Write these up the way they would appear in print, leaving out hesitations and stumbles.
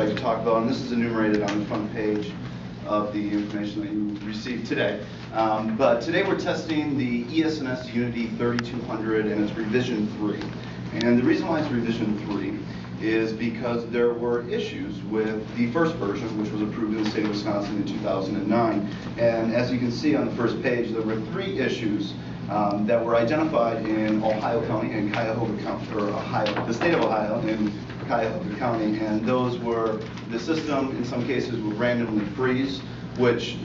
like to talk about, and this is enumerated on the front page of the information that you received today. But today we're testing the ES&S Unity 3200 and it's revision 3. And the reason why it's revision 3 is because there were issues with the first version, which was approved in the state of Wisconsin in 2009. And as you can see on the first page, there were 3 issues that were identified in Ohio County and Cuyahoga County, or Ohio, the state of Ohio and Cuyahoga County, and those were the system in some cases would randomly freeze, which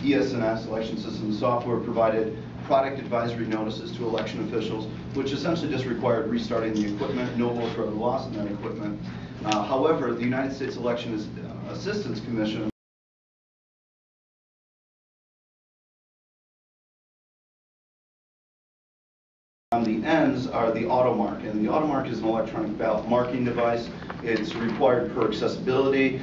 ES&S, Election System Software, provided product advisory notices to election officials, which essentially just required restarting the equipment, no votes were lost in that equipment. However, the United States Election Assistance Commission on the ends are the AutoMark, and the AutoMark is an electronic ballot marking device. It's required per accessibility.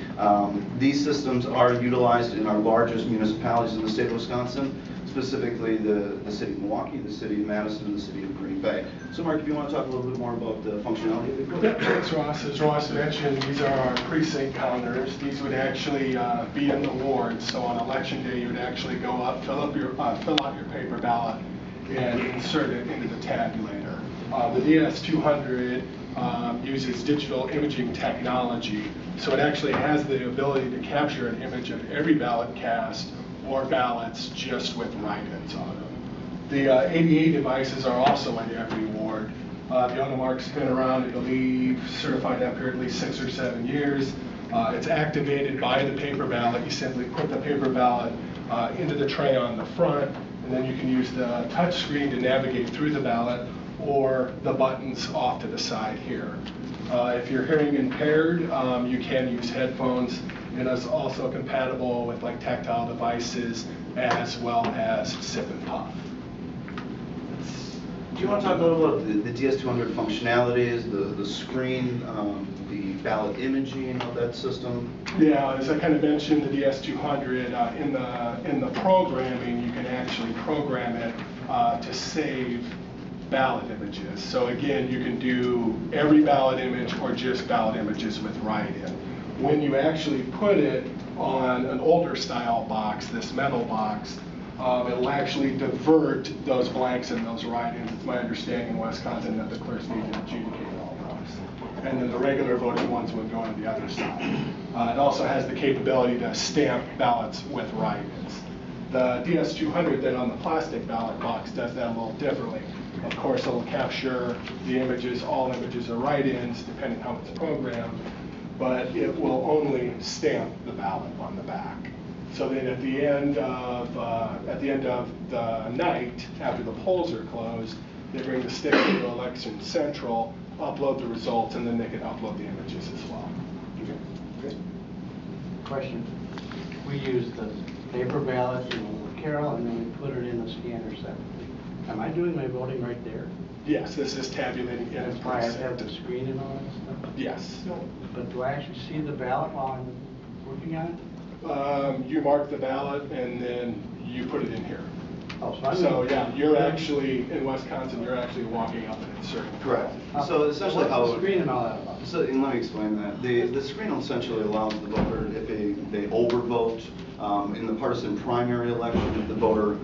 These systems are utilized in our largest municipalities in the state of Wisconsin, specifically the city of Milwaukee, the city of Madison, and the city of Green Bay. So Mark, if you want to talk a little bit more about the functionality of the equipment. Thanks, Ross. As Ross mentioned, these are our precinct counters. These would actually be in the wards. So on election day, you would actually go up, fill out your paper ballot, and insert it into the tabulator. The DS200 uses digital imaging technology, so it actually has the ability to capture an image of every ballot cast or ballots just with write-ins on them. The ADA devices are also in every ward. The AutoMark's been around, I believe, certified after at least 6 or 7 years. It's activated by the paper ballot. You simply put the paper ballot into the tray on the front, and then you can use the touch screen to navigate through the ballot or the buttons off to the side here. If you're hearing impaired, you can use headphones. It is also compatible with like tactile devices as well as sip and puff. Do you want to talk a little about the DS200 functionalities, the screen, the ballot imaging of that system? Yeah, as I kind of mentioned, the DS200 in the programming, you can actually program it to save ballot images. So again, you can do every ballot image or just ballot images with write-in. When you actually put it on an older style box, this metal box, it'll actually divert those blanks and those write-ins. It's my understanding in Wisconsin that the clerks need to adjudicate all those. And then the regular voting ones would go on the other side. It also has the capability to stamp ballots with write-ins. The DS200 then on the plastic ballot box does that a little differently. Of course, it'll capture the images, all images are write-ins, depending how it's programmed, but it will only stamp the ballot on the back. So then at the end of the night, after the polls are closed, they bring the sticker to Election Central, upload the results, and then they can upload the images as well. Okay. Great. Question. We use the paper ballot in Carroll, and then we put it in the scanner separately. Am I doing my voting right there? Yes, this is tabulating. That's why I have the screen and all that stuff? Yes. But do I actually see the ballot while I'm working on it? You mark the ballot and then you put it in here. Oh, so yeah, you're actually, in Wisconsin, you're actually walking up and inserting. Correct. So essentially how the screen and all that about? So and let me explain that. The screen essentially allows the voter, if they overvote in the partisan primary election, if the voter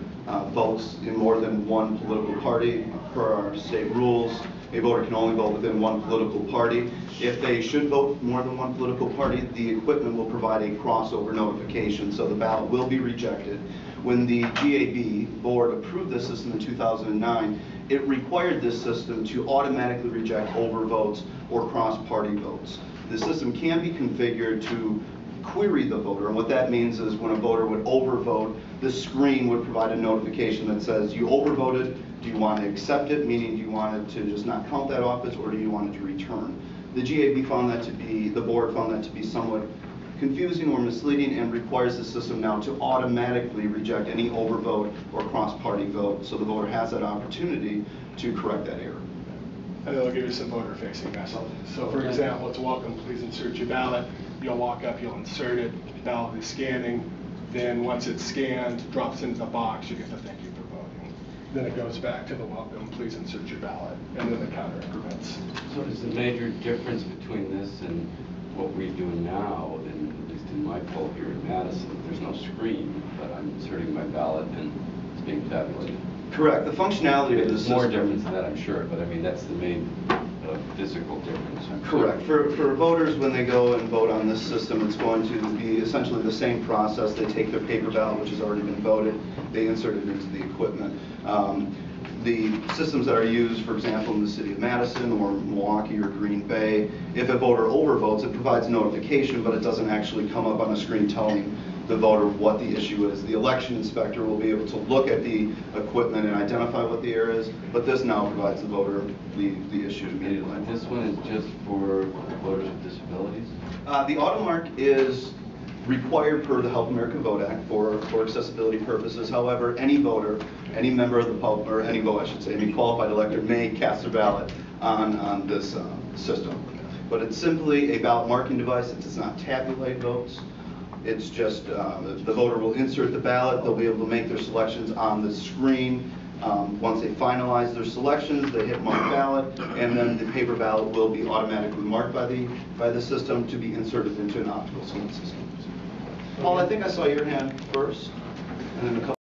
votes in more than one political party, per our state rules, a voter can only vote within one political party. If they should vote more than one political party, the equipment will provide a crossover notification, so the ballot will be rejected. When the GAB board approved this system in 2009, it required this system to automatically reject overvotes or cross-party votes. The system can be configured to query the voter, and what that means is when a voter would overvote, the screen would provide a notification that says, you overvoted, do you want to accept it, meaning do you want it to just not count that office, or do you want it to return? The GAB found that to be, the board found that to be somewhat confusing or misleading and requires the system now to automatically reject any overvote or cross-party vote, so the voter has that opportunity to correct that error. And it'll give you some voter-facing messages. So for example, it's welcome, please insert your ballot. You'll walk up, you'll insert it, the ballot is scanning. Then once it's scanned, drops into the box, you get the thank you for voting. Then it goes back to the welcome, please insert your ballot, and then the counter increments. So is the major difference between this and what we're doing now vote here in Madison. There's no screen, but I'm inserting my ballot and it's being tabulated. Correct. The functionality of the There's system. more difference than that, I'm sure, but I mean, that's the main physical difference. I'm Correct. sure. For voters, when they go and vote on this system, it's going to be essentially the same process. They take their paper ballot, which has already been voted, they insert it into the equipment. The systems that are used, for example, in the city of Madison or Milwaukee or Green Bay, if a voter overvotes, it provides notification, but it doesn't actually come up on a screen telling the voter what the issue is. The election inspector will be able to look at the equipment and identify what the error is, but this now provides the voter the issue immediately. And this one is just for voters with disabilities? The automark is required per the Help America Vote Act for accessibility purposes. However, any voter, any member of the public, or any vote, I should say, any qualified elector may cast their ballot on this system. But it's simply a ballot marking device. It does not tabulate votes. It's just the voter will insert the ballot. They'll be able to make their selections on the screen. Once they finalize their selections, they hit mark ballot, and then the paper ballot will be automatically marked by the system to be inserted into an optical scan system. Paul, I think I saw your hand first, and then a couple.